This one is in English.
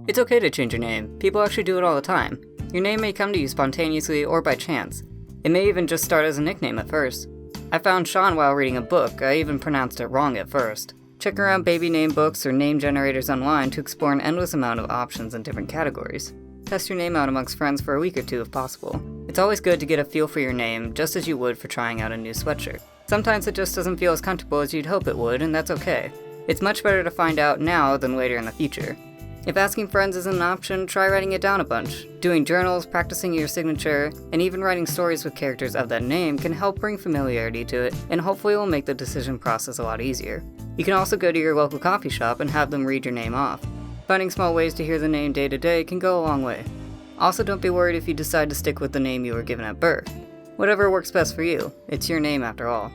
It's okay to change your name. People actually do it all the time. Your name may come to you spontaneously or by chance. It may even just start as a nickname at first. I found Sean while reading a book. I even pronounced it wrong at first. Check around baby name books or name generators online to explore an endless amount of options in different categories. Test your name out amongst friends for a week or two if possible. It's always good to get a feel for your name, just as you would for trying out a new sweatshirt. Sometimes it just doesn't feel as comfortable as you'd hope it would, and that's okay. It's much better to find out now than later in the future. If asking friends isn't an option, try writing it down a bunch. Doing journals, practicing your signature, and even writing stories with characters of that name can help bring familiarity to it, and hopefully will make the decision process a lot easier. You can also go to your local coffee shop and have them read your name off. Finding small ways to hear the name day to day can go a long way. Also, don't be worried if you decide to stick with the name you were given at birth. Whatever works best for you, it's your name after all.